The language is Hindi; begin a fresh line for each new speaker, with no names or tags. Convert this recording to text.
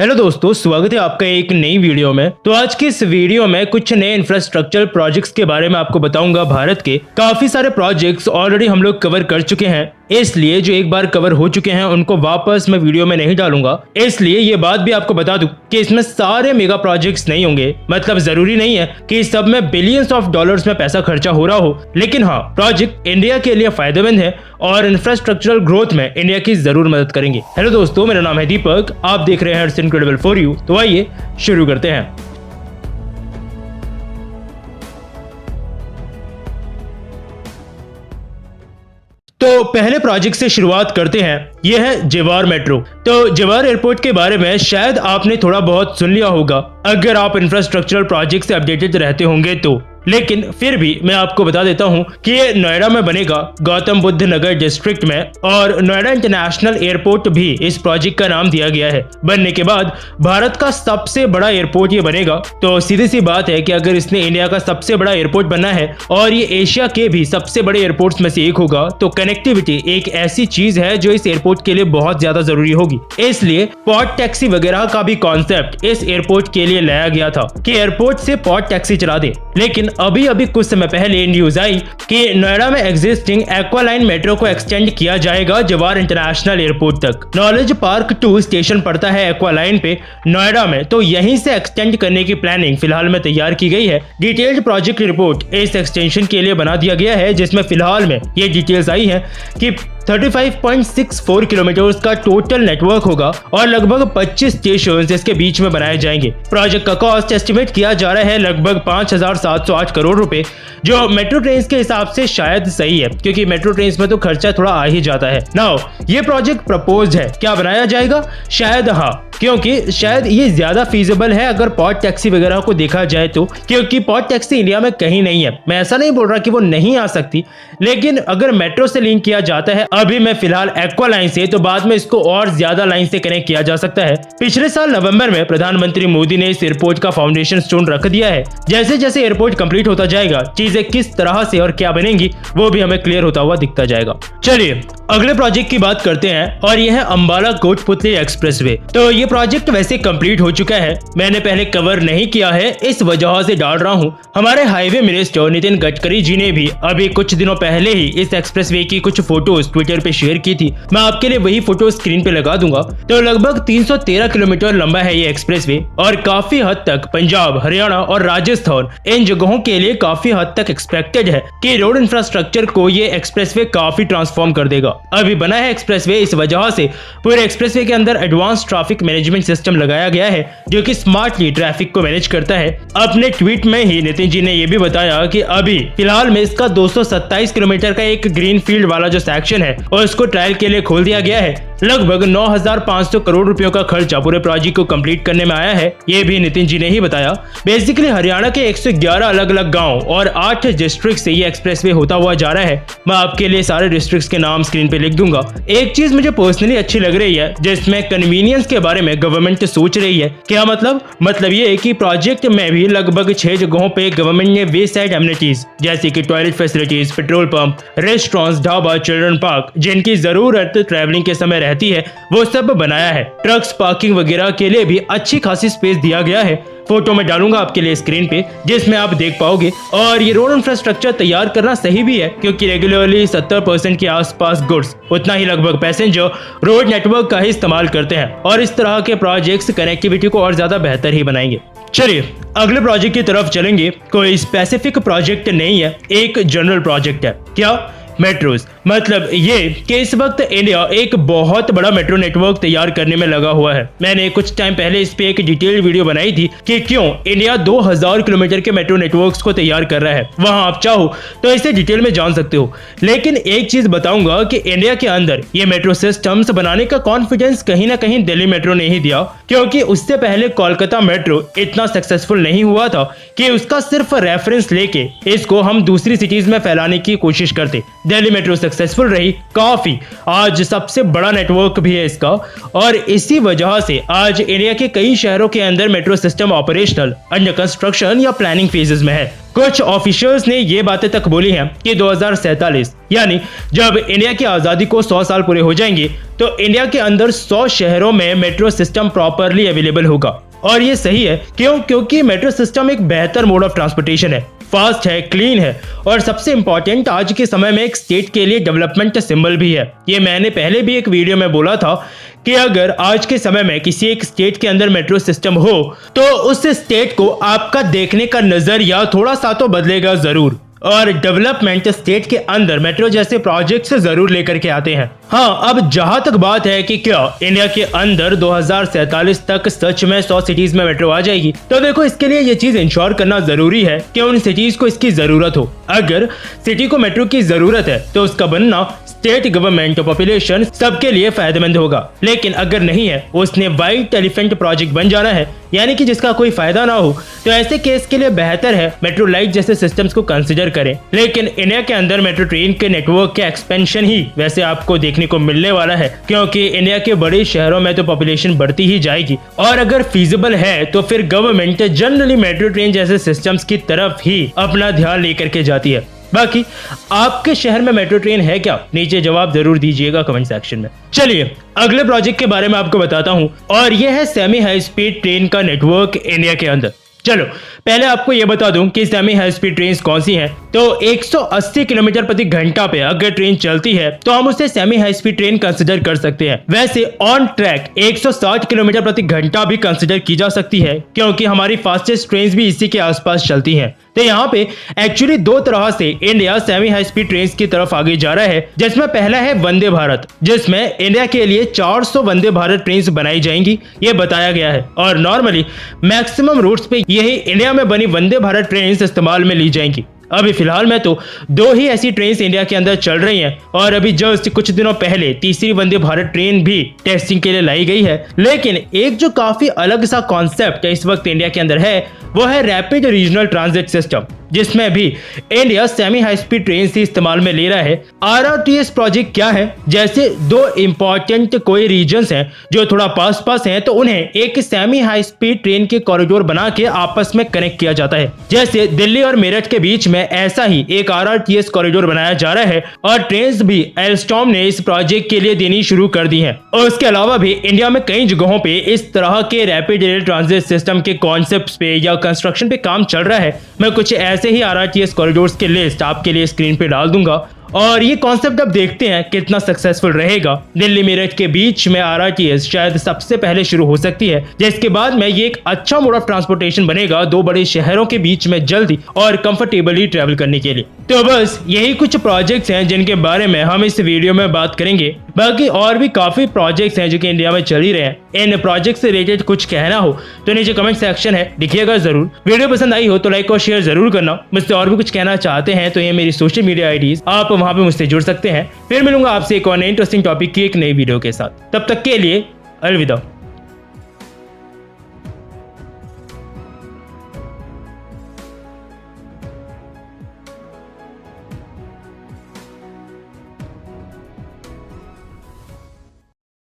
हेलो दोस्तों, स्वागत है आपका एक नई वीडियो में। तो आज की इस वीडियो में कुछ नए इंफ्रास्ट्रक्चर प्रोजेक्ट्स के बारे में आपको बताऊंगा। भारत के काफी सारे प्रोजेक्ट्स ऑलरेडी हम लोग कवर कर चुके हैं, इसलिए जो एक बार कवर हो चुके हैं उनको वापस मैं वीडियो में नहीं डालूंगा। इसलिए ये बात भी आपको बता दूं कि इसमें सारे मेगा प्रोजेक्ट्स नहीं होंगे। मतलब जरूरी नहीं है कि सब में बिलियंस ऑफ डॉलर्स में पैसा खर्चा हो रहा हो, लेकिन हाँ, प्रोजेक्ट इंडिया के लिए फायदेमंद है और इंफ्रास्ट्रक्चरल ग्रोथ में इंडिया की जरूर मदद करेंगे। हेलो दोस्तों, मेरा नाम है दीपक, आप देख रहे हैं इट्स इनक्रेडिबल फॉर यू। तो आइए शुरू करते हैं। तो पहले प्रोजेक्ट से शुरुआत करते हैं। यह है जवाहर मेट्रो। तो जवाहर एयरपोर्ट के बारे में शायद आपने थोड़ा बहुत सुन लिया होगा अगर आप इंफ्रास्ट्रक्चरल प्रोजेक्ट से अपडेटेड रहते होंगे तो, लेकिन फिर भी मैं आपको बता देता हूं कि ये नोएडा में बनेगा, गौतम बुद्ध नगर डिस्ट्रिक्ट में, और नोएडा इंटरनेशनल एयरपोर्ट भी इस प्रोजेक्ट का नाम दिया गया है। बनने के बाद भारत का सबसे बड़ा एयरपोर्ट ये बनेगा। तो सीधी सी बात है कि अगर इसने इंडिया का सबसे बड़ा एयरपोर्ट बनना है और ये एशिया के भी सबसे बड़े एयरपोर्ट्स में से एक होगा, तो कनेक्टिविटी एक ऐसी चीज है जो इस एयरपोर्ट के लिए बहुत ज्यादा जरूरी होगी। इसलिए पॉड टैक्सी वगैरह का भी कॉन्सेप्ट इस एयरपोर्ट के लिए लाया गया था कि एयरपोर्ट से पॉड टैक्सी चला दे। लेकिन अभी कुछ समय पहले न्यूज आई कि नोएडा में एग्जिस्टिंग एक्वालाइन मेट्रो को एक्सटेंड किया जाएगा जवाहर इंटरनेशनल एयरपोर्ट तक। नॉलेज पार्क 2 स्टेशन पड़ता है एक्वालाइन पे नोएडा में, तो यहीं से एक्सटेंड करने की प्लानिंग फिलहाल में तैयार की गई है। डिटेल्ड प्रोजेक्ट रिपोर्ट इस एक्सटेंशन के लिए बना दिया गया है, जिसमें फिलहाल में ये डिटेल्स आई है कि 35.64 किलोमीटर का टोटल नेटवर्क होगा और लगभग 25 स्टेशन इसके बीच में बनाए जाएंगे। प्रोजेक्ट का कॉस्ट एस्टिमेट किया जा रहा है लगभग 5,708 करोड़ रुपए, जो मेट्रो ट्रेन के हिसाब से शायद सही है, क्योंकि मेट्रो ट्रेन में तो खर्चा थोड़ा आ ही जाता है। नाउ ये प्रोजेक्ट प्रपोज्ड है, क्या बनाया जाएगा? शायद हाँ, क्योंकि शायद ये ज्यादा फीजिबल है अगर पॉड टैक्सी वगैरह को देखा जाए तो, क्योंकि पॉड टैक्सी इंडिया में कहीं नहीं है। मैं ऐसा नहीं बोल रहा कि वो नहीं आ सकती, लेकिन अगर मेट्रो से लिंक किया जाता है अभी मैं फिलहाल एक्वा लाइन से, तो बाद में इसको और ज्यादा लाइन से कनेक्ट किया जा सकता है। पिछले साल नवंबर में प्रधानमंत्री मोदी ने इस एयरपोर्ट का फाउंडेशन स्टोन रख दिया है। जैसे जैसे एयरपोर्ट कंप्लीट होता जाएगा, चीजें किस तरह से और क्या बनेंगी वो भी हमें क्लियर होता हुआ दिखता जाएगा। चलिए अगले प्रोजेक्ट की बात करते हैं, और यह है अंबाला कोटपुतली एक्सप्रेसवे। तो ये प्रोजेक्ट वैसे कंप्लीट हो चुका है, मैंने पहले कवर नहीं किया है, इस वजह से डाल रहा हूँ। हमारे हाईवे मिनिस्टर नितिन गडकरी जी ने भी अभी कुछ दिनों पहले ही इस एक्सप्रेसवे की कुछ फोटोज ट्विटर पे शेयर की थी। मैं आपके लिए वही फोटो स्क्रीन पे लगा दूंगा। तो लगभग 313 किलोमीटर लंबा है ये एक्सप्रेसवे, और काफी हद तक पंजाब, हरियाणा और राजस्थान इन जगहों के लिए काफी हद तक एक्सपेक्टेड है कि रोड इंफ्रास्ट्रक्चर को ये एक्सप्रेसवे काफी ट्रांसफॉर्म कर देगा। अभी बना है एक्सप्रेसवे, इस वजह से पूरे एक्सप्रेसवे के अंदर एडवांस ट्रैफिक मैनेजमेंट सिस्टम लगाया गया है, जो कि स्मार्टली ट्रैफिक को मैनेज करता है। अपने ट्वीट में ही नितिन जी ने यह भी बताया कि अभी फिलहाल में इसका 227 किलोमीटर का एक ग्रीन फील्ड वाला जो सेक्शन है और उसको ट्रायल के लिए खोल दिया गया है। लगभग 9,500 करोड़ रुपयों का खर्चा पूरे प्रोजेक्ट को कंप्लीट करने में आया है, ये भी नितिन जी ने ही बताया। बेसिकली हरियाणा के 111 अलग अलग गांव और 8 डिस्ट्रिक्ट से ये एक्सप्रेसवे होता हुआ जा रहा है। मैं आपके लिए सारे डिस्ट्रिक्ट्स के नाम स्क्रीन पे लिख दूंगा। एक चीज मुझे पर्सनली अच्छी लग रही है, जिसमें कन्वीनियंस के बारे में गवर्नमेंट सोच रही है। क्या मतलब ये है कि प्रोजेक्ट में भी लगभग 6 जगहों पे गवर्नमेंट ने वे साइड एमिनिटीज जैसे कि toilet facilities, petrol pump, restaurants, dhaba, children park, जिनकी जरूरत ट्रैवलिंग के समय रहती है, वो सब बनाया है। ट्रक्स पार्किंग वगैरह के लिए भी अच्छी खासी स्पेस दिया गया है। फोटो में डालूंगा आपके लिए स्क्रीन पे, जिसमें आप देख पाओगे। और ये रोड इंफ्रास्ट्रक्चर तैयार करना सही भी है, क्योंकि रेगुलरली 70% के आसपास गुड्स, उतना ही लगभग पैसेंजर रोड नेटवर्क का ही इस्तेमाल करते हैं, और इस तरह के प्रोजेक्ट्स कनेक्टिविटी को और ज्यादा बेहतर ही बनाएंगे। चलिए अगले प्रोजेक्ट की तरफ चलेंगे। कोई स्पेसिफिक प्रोजेक्ट नहीं है, एक जनरल प्रोजेक्ट है। क्या? मेट्रोज। मतलब ये कि इस वक्त इंडिया एक बहुत बड़ा मेट्रो नेटवर्क तैयार करने में लगा हुआ है। मैंने कुछ टाइम पहले इस पे एक डिटेल्ड वीडियो बनाई थी कि क्यों इंडिया 2000 किलोमीटर के मेट्रो नेटवर्क्स को तैयार कर रहा है। वहां आप चाहो तो इसे डिटेल में जान सकते हो, लेकिन एक चीज बताऊंगा कि इंडिया के अंदर ये मेट्रो सिस्टम्स बनाने का कॉन्फिडेंस कहीं ना कहीं दिल्ली मेट्रो ने ही दिया, क्योंकि उससे पहले कोलकाता मेट्रो इतना सक्सेसफुल नहीं हुआ था कि उसका सिर्फ रेफरेंस लेके इसको हम दूसरी सिटीज में फैलाने की कोशिश करते। दिल्ली मेट्रो सक्सेसफुल रही काफी, आज सबसे बड़ा नेटवर्क भी है इसका, और इसी वजह से आज इंडिया के कई शहरों के अंदर metro system operational, under construction या प्लानिंग फेजेस में है। कुछ ऑफिशियल्स ने ये बातें तक बोली हैं कि 2047 यानी जब इंडिया की आज़ादी को 100 साल पूरे हो जाएंगे तो इंडिया के अंदर 100 शहरों में मेट्रो सिस्टम प्रॉपरली अवेलेबल होगा। और ये सही है, क्योंकि मेट्रो सिस्टम एक बेहतर मोड ऑफ ट्रांसपोर्टेशन है, फास्ट है, क्लीन है और सबसे इंपॉर्टेंट आज के समय में एक स्टेट के लिए डेवलपमेंट सिंबल भी है। ये मैंने पहले भी एक वीडियो में बोला था कि अगर आज के समय में किसी एक स्टेट के अंदर मेट्रो सिस्टम हो तो उस स्टेट को आपका देखने का नजरिया थोड़ा सा तो बदलेगा जरूर। और डेवलपमेंट स्टेट के अंदर मेट्रो जैसे प्रोजेक्ट्स जरूर लेकर के आते हैं। हाँ, अब जहां तक बात है कि क्या इंडिया के अंदर 2047 तक सच में 100 सिटीज में मेट्रो आ जाएगी, तो देखो इसके लिए ये चीज इंश्योर करना जरूरी है कि उन सिटीज को इसकी जरूरत हो। अगर सिटी को मेट्रो की जरूरत है तो उसका बनना स्टेट गवर्नमेंट और पॉपुलेशन सबके लिए फायदेमंद होगा। लेकिन अगर नहीं है, उसने व्हाइट एलिफेंट प्रोजेक्ट बन जाना है, यानी कि जिसका कोई फायदा ना हो, तो ऐसे केस के लिए बेहतर है मेट्रो लाइट जैसे सिस्टम्स को कंसीडर करें। लेकिन इंडिया के अंदर मेट्रो ट्रेन के नेटवर्क के एक्सपेंशन ही वैसे आपको देखने को मिलने वाला है, क्योंकि इंडिया के बड़े शहरों में तो पॉपुलेशन बढ़ती ही जाएगी। और अगर फीजिबल है तो फिर गवर्नमेंट जनरली मेट्रो ट्रेन जैसे सिस्टम्स की तरफ ही अपना ध्यान लेकर के जाती है। बाकी आपके शहर में मेट्रो ट्रेन है क्या? नीचे जवाब जरूर दीजिएगा कमेंट सेक्शन में। चलिए अगले प्रोजेक्ट के बारे में आपको बताता हूं, और यह है सेमी हाई स्पीड ट्रेन का नेटवर्क इंडिया के अंदर। चलो पहले आपको यह बता दूं कि सेमी हाई स्पीड ट्रेन कौन सी हैं। तो 180 किलोमीटर प्रति घंटा पे अगर ट्रेन चलती है तो हम उसे semi high speed train consider कर सकते हैं। वैसे ऑन ट्रैक 160 किलोमीटर प्रति घंटा भी कंसिडर की जा सकती है, क्योंकि हमारी फास्टेस्ट ट्रेन भी इसी के आसपास चलती हैं। तो यहाँ पे एक्चुअली दो तरह से India semi high speed train की तरफ आगे जा रहा है, जिसमें पहला है वंदे भारत, जिसमें इंडिया के लिए 400 वंदे भारत ट्रेन बनाई जाएंगी, ये बताया गया है। और नॉर्मली मैक्सिमम रूट्स पे यही इंडिया में बनी वंदे भारत ट्रेन इस्तेमाल में ली जाएंगी। अभी फिलहाल में तो 2 ही ऐसी ट्रेन इंडिया के अंदर चल रही हैं, और अभी जस्ट कुछ दिनों पहले तीसरी वंदे भारत ट्रेन भी टेस्टिंग के लिए लाई गई है। लेकिन एक जो काफी अलग सा कॉन्सेप्ट इस वक्त इंडिया के अंदर है वो है रैपिड रीजनल ट्रांजिट सिस्टम, जिसमें भी India semi high speed train से इस्तेमाल में ले रहा है। RRTS प्रोजेक्ट क्या है? जैसे 2 इंपॉर्टेंट कोई रीजन्स हैं जो थोड़ा पास पास हैं, तो उन्हें एक सेमी हाई स्पीड ट्रेन के कॉरिडोर बना के आपस में कनेक्ट किया जाता है। जैसे दिल्ली और मेरठ के बीच में ऐसा ही एक RRTS कॉरिडोर बनाया जा रहा है, और ट्रेन भी एल्स्टॉम ने इस प्रोजेक्ट के लिए देनी शुरू कर दी है। और उसके अलावा भी इंडिया में कई जगहों पे इस तरह के रैपिड रेल ट्रांजिट सिस्टम के कॉन्सेप्ट पे या कंस्ट्रक्शन पे काम चल रहा है। मैं कुछ ऐसे ही RRTS कॉरिडोर्स की लिस्ट आपके लिए स्क्रीन पे डाल दूंगा, और ये कॉन्सेप्ट अब देखते हैं कितना सक्सेसफुल रहेगा। दिल्ली मेरठ के बीच में RRTS शायद सबसे पहले शुरू हो सकती है, जिसके बाद में ये एक अच्छा मोड ऑफ ट्रांसपोर्टेशन बनेगा 2 बड़े शहरों के बीच में जल्दी और कंफर्टेबली ट्रेवल करने के लिए। तो बस यही कुछ प्रोजेक्ट्स हैं जिनके बारे में हम इस वीडियो में बात करेंगे। बाकी और भी काफी प्रोजेक्ट्स हैं जो कि इंडिया में चल ही रहे हैं। इन प्रोजेक्ट से रिलेटेड कुछ कहना हो तो नीचे कमेंट सेक्शन है, लिखिएगा जरूर। वीडियो पसंद आई हो तो लाइक और शेयर जरूर करना। मुझसे और भी कुछ कहना चाहते हैं तो ये मेरी सोशल मीडिया आईडीज, आप वहां पे मुझसे जुड़ सकते हैं। फिर मिलूंगा आपसे एक और इंटरेस्टिंग टॉपिक की एक नई वीडियो के साथ। तब तक के लिए अलविदा।